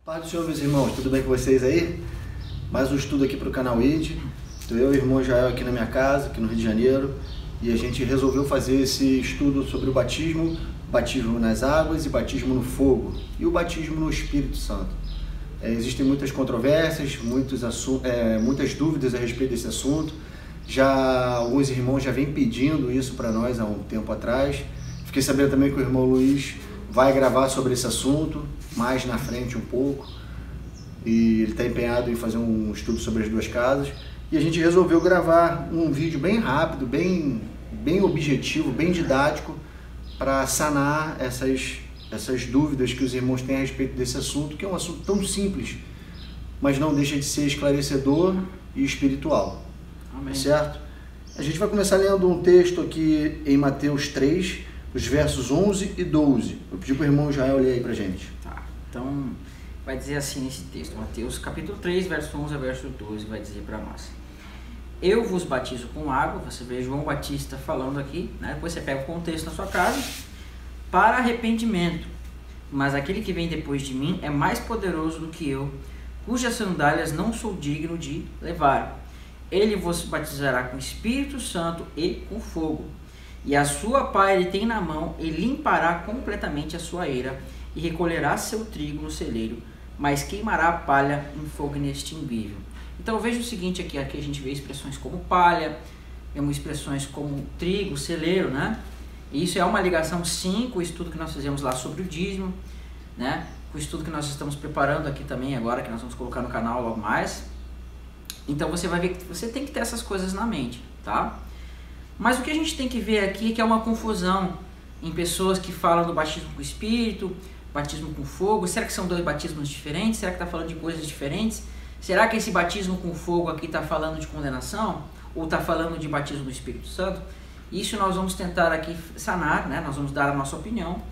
Paz do Senhor, meus irmãos, tudo bem com vocês aí? Mais um estudo aqui para o canal ID. Estou eu e o irmão Jael aqui na minha casa, aqui no Rio de Janeiro, e a gente resolveu fazer esse estudo sobre o batismo, batismo nas águas e batismo no fogo, e o batismo no Espírito Santo. Existem muitas controvérsias, muitas dúvidas a respeito desse assunto. Alguns irmãos já vêm pedindo isso para nós há um tempo atrás. Fiquei sabendo também que o irmão Luiz vai gravar sobre esse assunto mais na frente um pouco, e ele está empenhado em fazer um estudo sobre as duas casas, e a gente resolveu gravar um vídeo bem rápido, bem objetivo, bem didático, para sanar essas dúvidas que os irmãos têm a respeito desse assunto, que é um assunto tão simples, mas não deixa de ser esclarecedor e espiritual. Amém. Certo? A gente vai começar lendo um texto aqui em Mateus 3, os versos 11 e 12. Eu pedi para o irmão Jael ler aí para a gente. Tá, então vai dizer assim nesse texto, Mateus capítulo 3, verso 11 a verso 12, vai dizer para nós: eu vos batizo com água, você vê João Batista falando aqui, né? Depois você pega o contexto na sua casa, para arrependimento, mas aquele que vem depois de mim é mais poderoso do que eu, cujas sandálias não sou digno de levar. Ele vos batizará com Espírito Santo e com fogo, e a sua pá ele tem na mão, e limpará completamente a sua eira, e recolherá seu trigo no celeiro, mas queimará a palha em fogo inextinguível. Então veja o seguinte aqui a gente vê expressões como palha, vemos expressões como trigo, celeiro, né? E isso é uma ligação sim com o estudo que nós fizemos lá sobre o dízimo, né? Com o estudo que nós estamos preparando aqui também agora, que nós vamos colocar no canal logo mais. Então você vai ver que você tem que ter essas coisas na mente, tá? Mas o que a gente tem que ver aqui é que é uma confusão em pessoas que falam do batismo com o Espírito, batismo com fogo. Será que são dois batismos diferentes? Será que está falando de coisas diferentes? Será que esse batismo com fogo aqui está falando de condenação? Ou está falando de batismo do Espírito Santo? Isso nós vamos tentar aqui sanar, né? Nós vamos dar a nossa opinião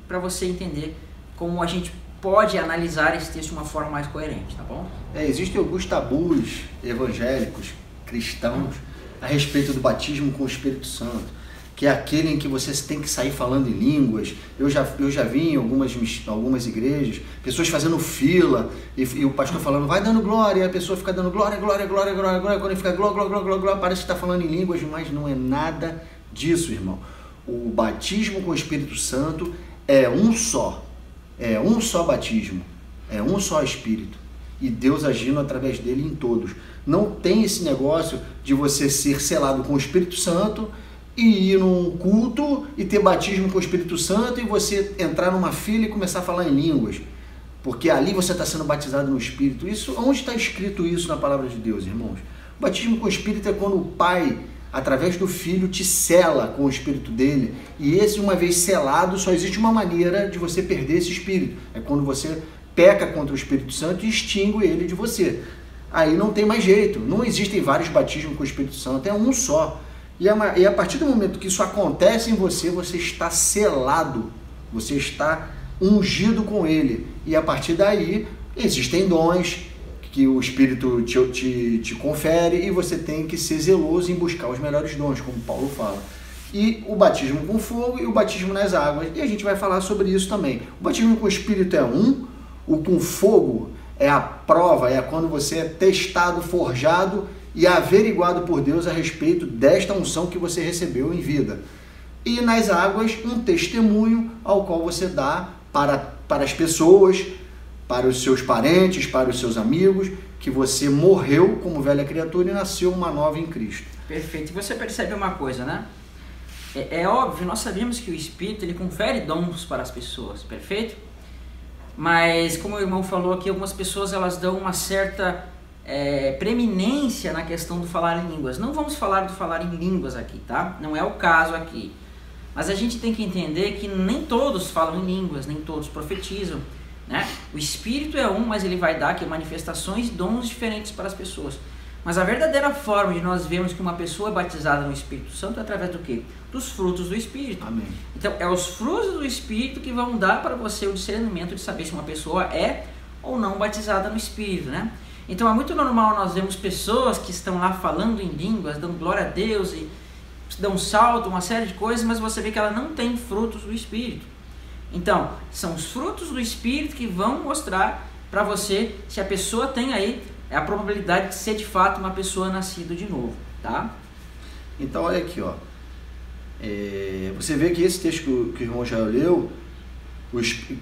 para você entender como a gente pode analisar esse texto de uma forma mais coerente, tá bom? Existem alguns tabus evangélicos, cristãos, a respeito do batismo com o Espírito Santo, que é aquele em que você tem que sair falando em línguas. Eu já vi em algumas igrejas, pessoas fazendo fila, e o pastor falando, vai dando glória, e a pessoa fica dando glória, glória, glória, glória, glória, quando ele fica glória, glória, glória, glória, parece que está falando em línguas, mas não é nada disso, irmão. O batismo com o Espírito Santo é um só batismo, é um só Espírito, e Deus agindo através dele em todos. Não tem esse negócio de você ser selado com o Espírito Santo e ir num culto e ter batismo com o Espírito Santo e você entrar numa fila e começar a falar em línguas, porque ali você está sendo batizado no Espírito. Onde está escrito isso na palavra de Deus, irmãos? O batismo com o Espírito é quando o Pai, através do Filho, te sela com o Espírito dele, e esse, uma vez selado, só existe uma maneira de você perder esse Espírito, é quando você peca contra o Espírito Santo e extingue ele de você. Aí não tem mais jeito, não existem vários batismos com o Espírito Santo, é um só. E a partir do momento que isso acontece em você, você está selado, você está ungido com ele. E a partir daí, existem dons que o Espírito te confere, e você tem que ser zeloso em buscar os melhores dons, como Paulo fala. E o batismo com fogo e o batismo nas águas, e a gente vai falar sobre isso também. O batismo com o Espírito é o com fogo é a prova, é quando você é testado, forjado e averiguado por Deus a respeito desta unção que você recebeu em vida. E nas águas, um testemunho ao qual você dá para as pessoas, para os seus parentes, para os seus amigos, que você morreu como velha criatura e nasceu uma nova em Cristo. Perfeito. E você percebe uma coisa, né? É óbvio, nós sabemos que o Espírito ele confere dons para as pessoas, perfeito? Mas, como o irmão falou aqui, algumas pessoas elas dão uma certa preeminência na questão do falar em línguas. Não vamos falar do falar em línguas aqui, tá? Não é o caso aqui. Mas a gente tem que entender que nem todos falam em línguas, nem todos profetizam, né? O Espírito é mas ele vai dar aqui manifestações e dons diferentes para as pessoas. Mas a verdadeira forma de nós vermos que uma pessoa é batizada no Espírito Santo é através do quê? Dos frutos do Espírito. Amém. Então, é os frutos do Espírito que vão dar para você o discernimento de saber se uma pessoa é ou não batizada no Espírito, né? Então, é muito normal nós vermos pessoas que estão lá falando em línguas, dando glória a Deus e dão um salto, uma série de coisas, mas você vê que ela não tem frutos do Espírito. Então, são os frutos do Espírito que vão mostrar para você se a pessoa tem aí a probabilidade de ser de fato uma pessoa nascida de novo, tá? Então olha aqui, ó. Você vê que esse texto que o irmão já leu,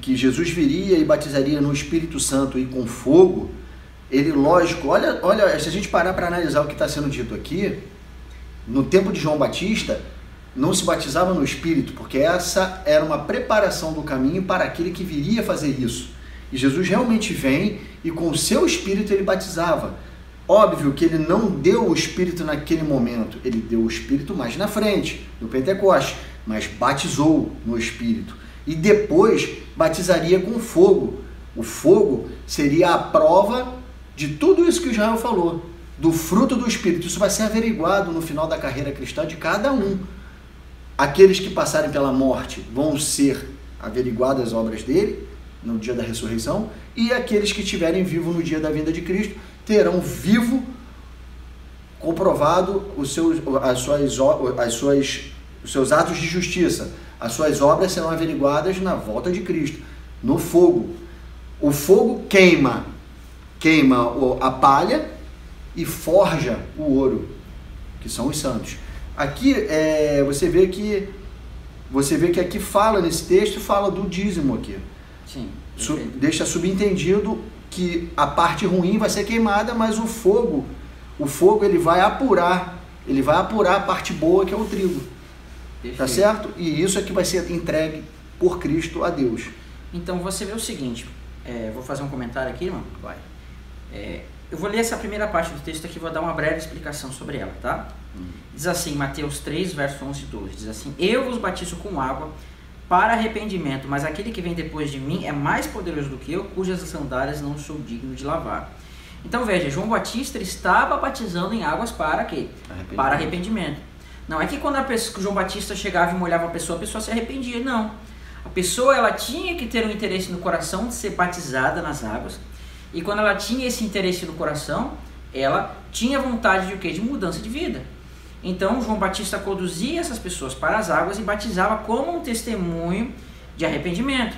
que Jesus viria e batizaria no Espírito Santo e com fogo, ele, lógico, olha, se a gente parar para analisar o que está sendo dito aqui, no tempo de João Batista, não se batizava no Espírito, porque essa era uma preparação do caminho para aquele que viria fazer isso. E Jesus realmente vem e com o seu Espírito ele batizava. Óbvio que ele não deu o Espírito naquele momento, ele deu o Espírito mais na frente, no Pentecostes, mas batizou no Espírito. E depois batizaria com fogo. O fogo seria a prova de tudo isso que o Israel falou, do fruto do Espírito. Isso vai ser averiguado no final da carreira cristã de cada um. Aqueles que passarem pela morte vão ser averiguadas as obras dele no dia da ressurreição, e aqueles que estiverem vivos no dia da vinda de Cristo terão vivo comprovado os seus atos de justiça. As suas obras serão averiguadas na volta de Cristo, no fogo. O fogo queima a palha e forja o ouro, que são os santos. Aqui você vê que aqui fala nesse texto, fala do dízimo aqui. Sim. Deixa subentendido que a parte ruim vai ser queimada, mas o fogo ele vai apurar a parte boa, que é o trigo. Perfeito. Tá certo? E isso é que vai ser entregue por Cristo a Deus. Então você vê o seguinte, vou fazer um comentário aqui, irmão. Vai. Eu vou ler essa primeira parte do texto aqui, vou dar uma breve explicação sobre ela, tá? Diz assim, Mateus 3, verso 11 e 12, diz assim: eu vos batizo com água para arrependimento, mas aquele que vem depois de mim é mais poderoso do que eu, cujas sandálias não sou digno de lavar. Então veja, João Batista estava batizando em águas para quê? Para arrependimento. Não é que quando João Batista chegava e molhava a pessoa se arrependia, não. A pessoa ela tinha que ter um interesse no coração de ser batizada nas águas, e quando ela tinha esse interesse no coração, ela tinha vontade de o quê? De mudança de vida. Então João Batista conduzia essas pessoas para as águas e batizava como um testemunho de arrependimento.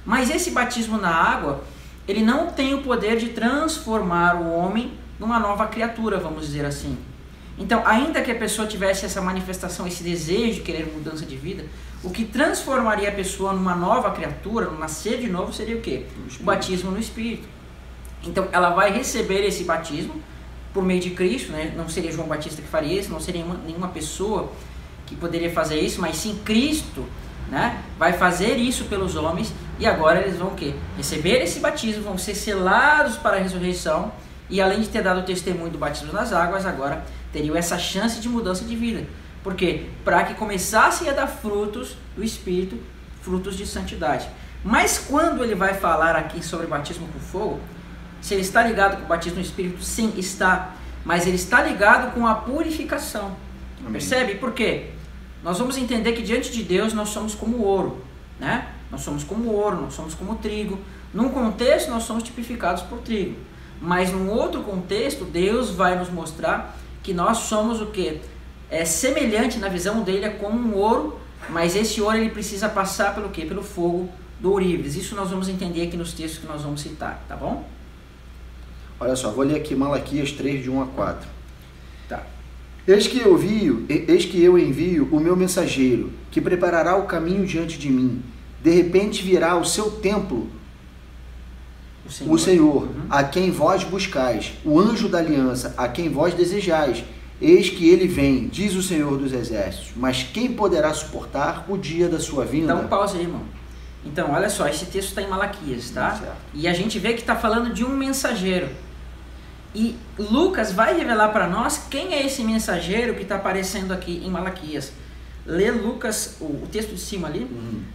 Mas esse batismo na água, ele não tem o poder de transformar o homem numa nova criatura, vamos dizer assim. Então, ainda que a pessoa tivesse essa manifestação, esse desejo de querer mudança de vida, o que transformaria a pessoa numa nova criatura, no nascer de novo, seria o quê? O batismo no Espírito. Então, ela vai receber esse batismo por meio de Cristo, né? Não seria João Batista que faria isso, não seria nenhuma pessoa que poderia fazer isso, mas sim Cristo, né? Vai fazer isso pelos homens, e agora eles vão o quê? Receber esse batismo, vão ser selados para a ressurreição, e além de ter dado o testemunho do batismo nas águas, agora teriam essa chance de mudança de vida. Por quê? Para que começassem a dar frutos do Espírito, frutos de santidade. Mas quando ele vai falar aqui sobre batismo com fogo, se ele está ligado com o batismo no Espírito, sim, está. Mas ele está ligado com a purificação. Amém. Percebe? Por quê? Nós vamos entender que diante de Deus nós somos como ouro, né? Nós somos como ouro, nós somos como trigo. Num contexto nós somos tipificados por trigo. Mas num outro contexto, Deus vai nos mostrar que nós somos o quê? Semelhante na visão dele é como um ouro, mas esse ouro ele precisa passar pelo quê? Pelo fogo do ourives. Isso nós vamos entender aqui nos textos que nós vamos citar, tá bom? Olha só, vou ler aqui Malaquias 3, de 1 a 4. Tá. Eis que eu envio o meu mensageiro, que preparará o caminho diante de mim. De repente virá ao seu templo o Senhor, a quem vós buscais, o anjo da aliança, a quem vós desejais. Eis que ele vem, diz o Senhor dos Exércitos. Mas quem poderá suportar o dia da sua vinda? Então pausa aí, irmão. Então, olha só, esse texto está em Malaquias, tá? Certo. E a gente vê que está falando de um mensageiro. E Lucas vai revelar para nós quem é esse mensageiro que está aparecendo aqui em Malaquias. Lê Lucas, o texto de cima ali,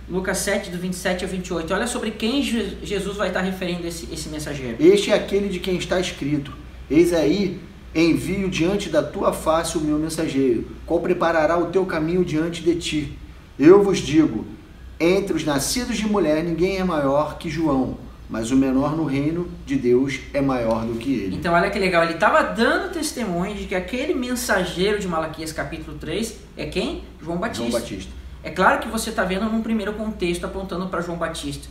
Lucas 7, do 27 ao 28. Olha sobre quem Jesus vai estar referindo esse mensageiro. Este é aquele de quem está escrito: eis aí, envio diante da tua face o meu mensageiro, qual preparará o teu caminho diante de ti. Eu vos digo, entre os nascidos de mulher ninguém é maior que João, mas o menor no reino de Deus é maior do que ele. Então olha que legal, ele estava dando testemunho de que aquele mensageiro de Malaquias capítulo 3 é quem? João Batista. João Batista. É claro que você está vendo num primeiro contexto apontando para João Batista,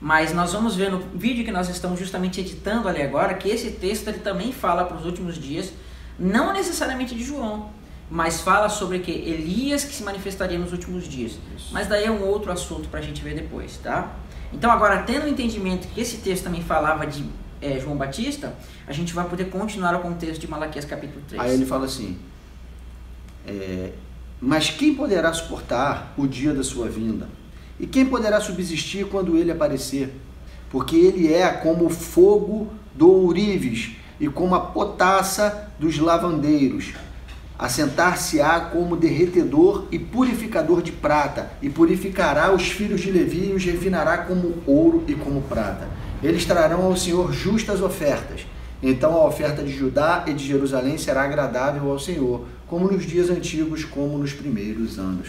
Mas nós vamos ver no vídeo que nós estamos justamente editando ali agora, que esse texto ele também fala para os últimos dias, não necessariamente de João, mas fala sobre que Elias que se manifestaria nos últimos dias. Isso. Mas daí é um outro assunto para a gente ver depois, tá? Então agora, tendo o entendimento que esse texto também falava de João Batista, a gente vai poder continuar o contexto de Malaquias capítulo 3. Aí ele fala assim, mas quem poderá suportar o dia da sua vinda? E quem poderá subsistir quando ele aparecer? Porque ele é como o fogo do ourives e como a potassa dos lavandeiros. Assentar-se-á como derretedor e purificador de prata, e purificará os filhos de Levi e os refinará como ouro e como prata. Eles trarão ao Senhor justas ofertas. Então a oferta de Judá e de Jerusalém será agradável ao Senhor, como nos dias antigos, como nos primeiros anos.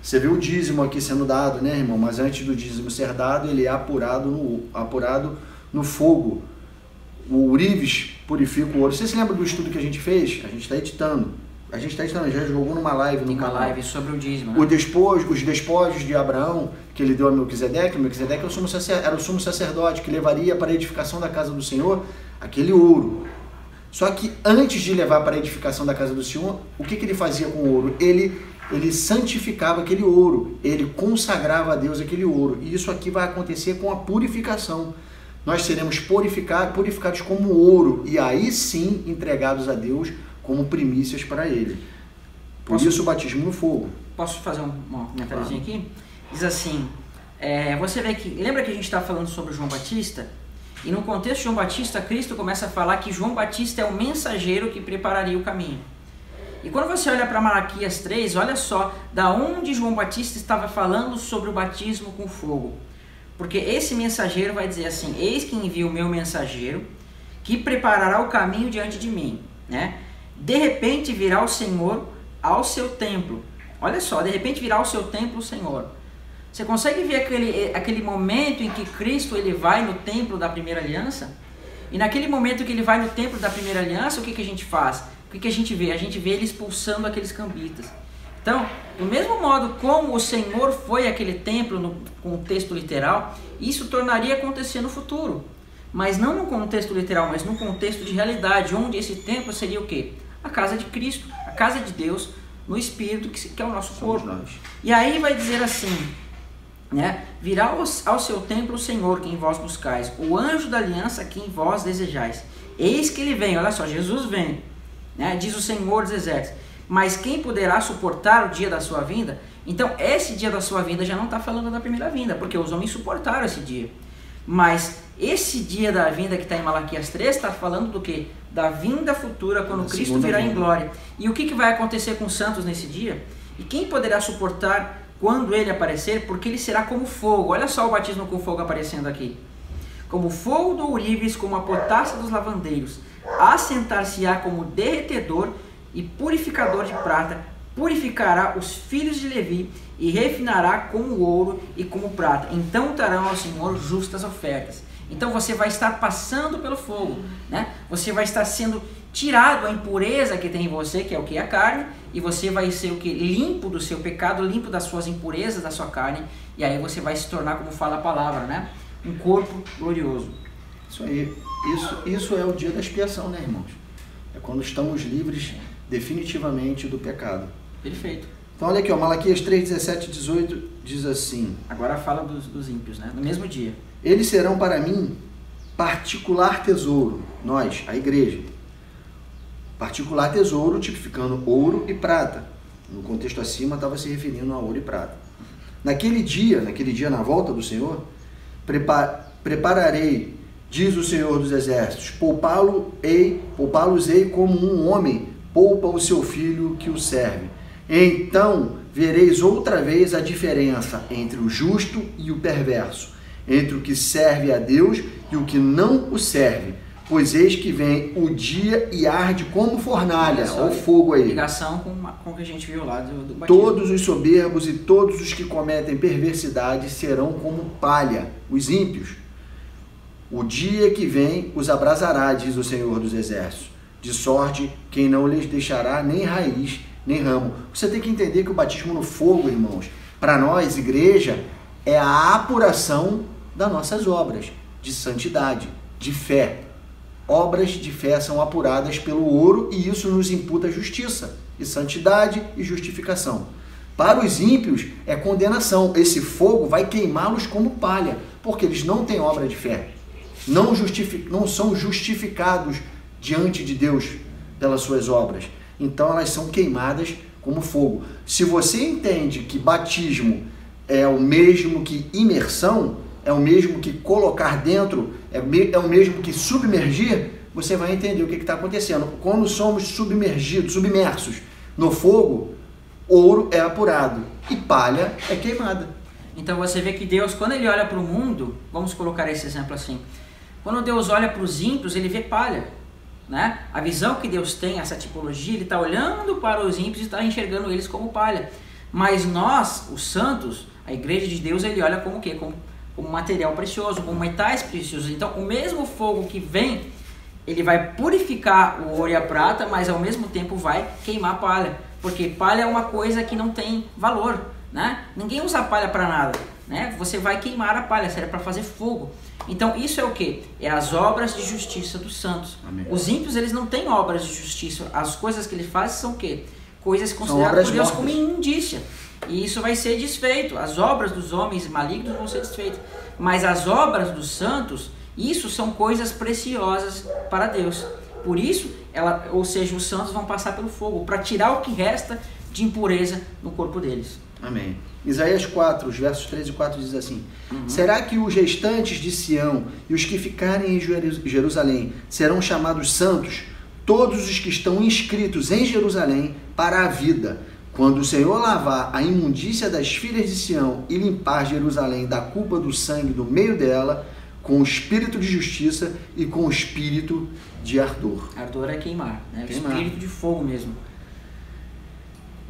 Você vê o dízimo aqui sendo dado, né, irmão? Mas antes do dízimo ser dado, ele é apurado no fogo. O ourives purifica o ouro. Você se lembra do estudo que a gente fez? A gente está editando. Já jogou numa live no canal. Live sobre o dízimo, né? Os despojos de Abraão, que ele deu a Melquisedeque. O Melquisedeque era o sumo sacerdote, que levaria para a edificação da casa do Senhor aquele ouro. Só que antes de levar para a edificação da casa do Senhor, o que ele fazia com o ouro? Ele santificava aquele ouro, ele consagrava a Deus aquele ouro. E isso aqui vai acontecer com a purificação. Nós seremos purificados como ouro, e aí sim entregados a Deus como primícias para Ele. Por isso o batismo no fogo. Posso fazer um comentáriozinho aqui? Diz assim, você vê que, lembra que a gente está falando sobre João Batista? E no contexto de João Batista, Cristo começa a falar que João Batista é o mensageiro que prepararia o caminho. E quando você olha para Malaquias 3, olha só da onde João Batista estava falando sobre o batismo com fogo. Porque esse mensageiro vai dizer assim, eis que envio o meu mensageiro, que preparará o caminho diante de mim. Né? De repente virá o Senhor ao seu templo. Olha só, de repente virá ao seu templo o Senhor. Você consegue ver aquele momento em que Cristo ele vai no templo da primeira aliança? E naquele momento que ele vai no templo da primeira aliança, o que a gente faz? O que a gente vê? A gente vê ele expulsando aqueles cambitas. Então, do mesmo modo como o Senhor foi àquele templo no contexto literal, isso tornaria acontecer no futuro. Mas não no contexto literal, mas no contexto de realidade, onde esse templo seria o quê? A casa de Cristo, a casa de Deus, no Espírito, que é o nosso corpo. E aí vai dizer assim, né? Virá ao seu templo o Senhor, que em vós buscais, o anjo da aliança que em vós desejais. Eis que ele vem, olha só, Jesus vem, né? Diz o Senhor dos exércitos. Mas quem poderá suportar o dia da sua vinda? Então, esse dia da sua vinda já não está falando da primeira vinda, porque os homens suportaram esse dia. Mas esse dia da vinda que está em Malaquias 3 está falando do quê? Da vinda futura, quando Cristo virá em glória. E o que vai acontecer com os santos nesse dia? E quem poderá suportar quando ele aparecer? Porque ele será como fogo. Olha só o batismo com fogo aparecendo aqui. Como fogo do ourives, como a potassa dos lavandeiros. Assentar-se-á como derretedor e purificador de prata, purificará os filhos de Levi e refinará como ouro e como prata. Então trarão ao Senhor justas ofertas. Então você vai estar passando pelo fogo, né? Você vai estar sendo tirado a impureza que tem em você, que é o que? A carne, e você vai ser o que? Limpo do seu pecado, limpo das suas impurezas da sua carne, e aí você vai se tornar, como fala a palavra, né? Um corpo glorioso. Isso aí, isso é o dia da expiação, né, irmãos? É quando estamos livres definitivamente do pecado. Perfeito. Então olha aqui, ó, Malaquias 3, 17 e 18 diz assim. Agora fala dos ímpios, né? No mesmo dia. Eles serão para mim particular tesouro, nós, a igreja. Particular tesouro tipificando ouro e prata. No contexto acima estava se referindo a ouro e prata. Naquele dia, na volta do Senhor, prepararei, diz o Senhor dos Exércitos, poupá-los-ei como um homem poupa o seu filho que o serve. Então vereis outra vez a diferença entre o justo e o perverso, entre o que serve a Deus e o que não o serve. Pois eis que vem o dia e arde como fornalha. Olha o fogo aí. Ligação com o que a gente viu lá do batismo. Todos os soberbos e todos os que cometem perversidade serão como palha, os ímpios. O dia que vem os abrasará, diz o Senhor dos Exércitos. De sorte quem não lhes deixará nem raiz, nem ramo. Você tem que entender que o batismo no fogo, irmãos, para nós, igreja, é a apuração das nossas obras de santidade, de fé. Obras de fé são apuradas pelo ouro e isso nos imputa justiça, e santidade e justificação. Para os ímpios é condenação. Esse fogo vai queimá-los como palha, porque eles não têm obra de fé. Não são justificados diante de Deus pelas suas obras. Então elas são queimadas como fogo. Se você entende que batismo é o mesmo que imersão, é o mesmo que colocar dentro, é o mesmo que submergir, você vai entender o que está acontecendo. Quando somos submersos no fogo, ouro é apurado e palha é queimada. Então você vê que Deus, quando ele olha para o mundo, vamos colocar esse exemplo assim, quando Deus olha para os ímpios, ele vê palha, né? A visão que Deus tem, essa tipologia, ele está olhando para os ímpios e está enxergando eles como palha. Mas nós, os santos, a igreja de Deus, ele olha como o quê? Como material precioso, como metais preciosos. Então o mesmo fogo que vem, ele vai purificar o ouro e a prata, mas ao mesmo tempo vai queimar a palha. Porque palha é uma coisa que não tem valor, né? Ninguém usa palha para nada, né? Você vai queimar a palha, serve para fazer fogo. Então isso é o que? É as obras de justiça dos santos. Amém. Os ímpios, eles não têm obras de justiça. As coisas que eles fazem são o quê? Coisas consideradas por Deus como imundícia. E isso vai ser desfeito. As obras dos homens malignos vão ser desfeitas. Mas as obras dos santos, isso são coisas preciosas para Deus. Por isso, ou seja, os santos vão passar pelo fogo para tirar o que resta de impureza no corpo deles. Amém. Isaías 4, os versos 3 e 4 diz assim: Será que os restantes de Sião e os que ficarem em Jerusalém serão chamados santos? Todos os que estão inscritos em Jerusalém para a vida. Quando o Senhor lavar a imundícia das filhas de Sião e limpar Jerusalém da culpa do sangue do meio dela, com o espírito de justiça e com o espírito de ardor. Ardor é queimar, né? Queimar. Espírito de fogo mesmo.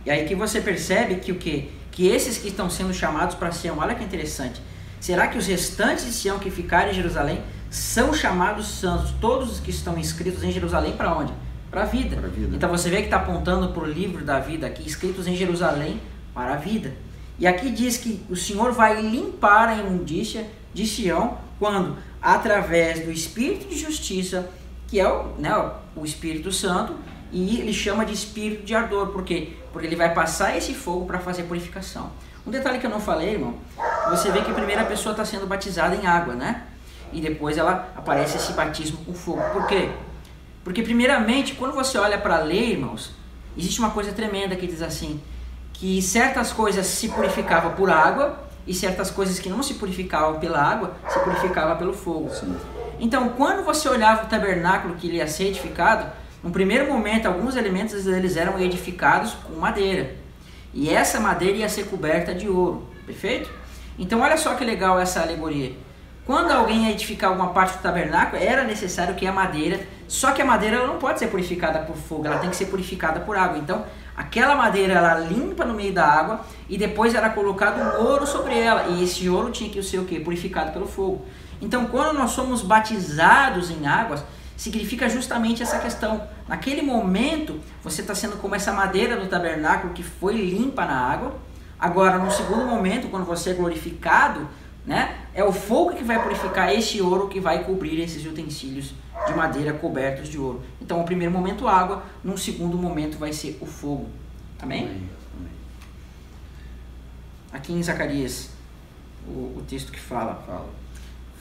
E aí que você percebe que o quê? Que esses que estão sendo chamados para Sião, olha que interessante. Será que os restantes de Sião que ficarem em Jerusalém são chamados santos? Todos os que estão inscritos em Jerusalém para onde? Para a vida. Então você vê que está apontando para o livro da vida aqui, escritos em Jerusalém para a vida. E aqui diz que o Senhor vai limpar a imundícia de Sião quando? Através do Espírito de Justiça, que é o Espírito Santo, e ele chama de Espírito de Ardor. Por quê? Porque ele vai passar esse fogo para fazer purificação. Um detalhe que eu não falei, irmão, você vê que primeiro a pessoa está sendo batizada em água, né? E depois ela aparece esse batismo com fogo. Por quê? Porque primeiramente, quando você olha para a lei, irmãos, existe uma coisa tremenda que diz assim, que certas coisas se purificavam por água e certas coisas que não se purificavam pela água, se purificavam pelo fogo. Sim. Então, quando você olhava o tabernáculo que ele ia ser edificado, no primeiro momento, alguns elementos eles eram edificados com madeira. E essa madeira ia ser coberta de ouro, perfeito? Então, olha só que legal essa alegoria. Quando alguém ia edificar alguma parte do tabernáculo, era necessário que a madeira, só que a madeira ela não pode ser purificada por fogo, ela tem que ser purificada por água. Então, aquela madeira ela limpa no meio da água e depois era colocado um ouro sobre ela. E esse ouro tinha que ser o quê? Purificado pelo fogo. Então, quando nós somos batizados em águas, significa justamente essa questão. Naquele momento, você está sendo como essa madeira do tabernáculo que foi limpa na água. Agora, no segundo momento, quando você é glorificado, né, é o fogo que vai purificar esse ouro que vai cobrir esses utensílios de madeira cobertos de ouro. Então, no primeiro momento, água. No segundo momento, vai ser o fogo. Amém? Amém. Aqui em Zacarias, o texto que fala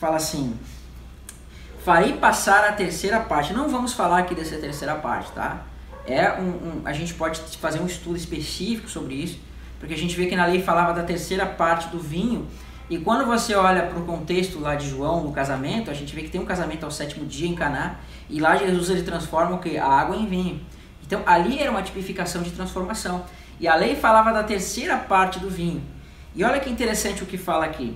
assim: farei passar a terceira parte. Não vamos falar aqui dessa terceira parte, tá? A gente pode fazer um estudo específico sobre isso, porque a gente vê que na lei falava da terceira parte do vinho, e quando você olha para o contexto lá de João, no casamento, a gente vê que tem um casamento ao 7º dia em Caná, e lá Jesus ele transforma o quê? A água em vinho. Então ali era uma tipificação de transformação, e a lei falava da terceira parte do vinho. E olha que interessante o que fala aqui: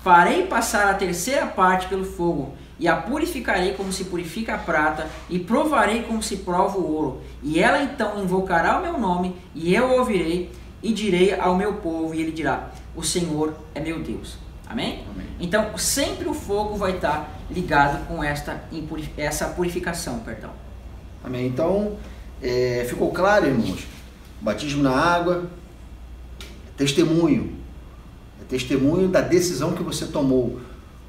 farei passar a terceira parte pelo fogo, e a purificarei como se purifica a prata, e provarei como se prova o ouro. E ela então invocará o meu nome, e eu ouvirei, e direi ao meu povo, e ele dirá: o Senhor é meu Deus. Amém? Amém. Então, sempre o fogo vai estar ligado com essa purificação, perdão. Amém. Então, ficou claro, irmãos? Batismo na água é testemunho. É testemunho da decisão que você tomou.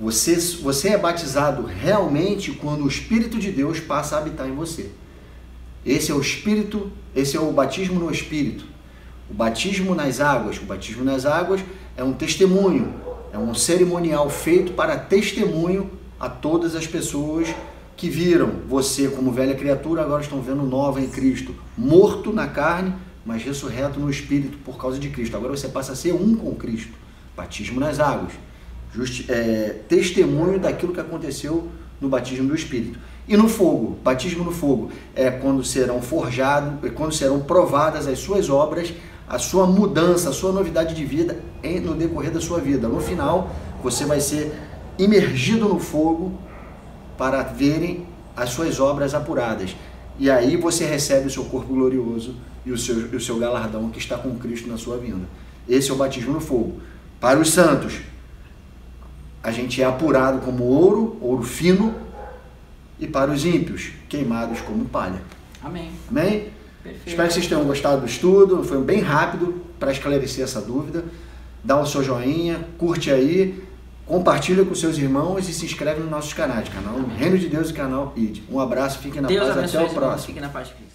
Você é batizado realmente quando o Espírito de Deus passa a habitar em você. Esse é o Espírito, esse é o batismo no Espírito. O batismo nas águas é um testemunho, é um cerimonial feito para testemunho a todas as pessoas que viram você como velha criatura, agora estão vendo nova em Cristo, morto na carne, mas ressurreto no Espírito por causa de Cristo. Agora você passa a ser um com Cristo. Batismo nas águas. Testemunho daquilo que aconteceu no batismo do Espírito. E no fogo, batismo no fogo, é quando serão forjados, quando serão provadas as suas obras, a sua mudança, a sua novidade de vida no decorrer da sua vida. No final, você vai ser imergido no fogo para verem as suas obras apuradas. E aí você recebe o seu corpo glorioso e o seu galardão que está com Cristo na sua vinda. Esse é o batismo no fogo. Para os santos, a gente é apurado como ouro fino, e para os ímpios, queimados como palha. Amém. Amém? Perfeito. Espero que vocês tenham gostado do estudo, foi bem rápido para esclarecer essa dúvida. Dá o seu joinha, curte aí, compartilha com seus irmãos e se inscreve nos nossos canais, canal Reino de Deus e canal ID. Um abraço, fiquem na paz, até o próximo. Fiquem na paz de Cristo.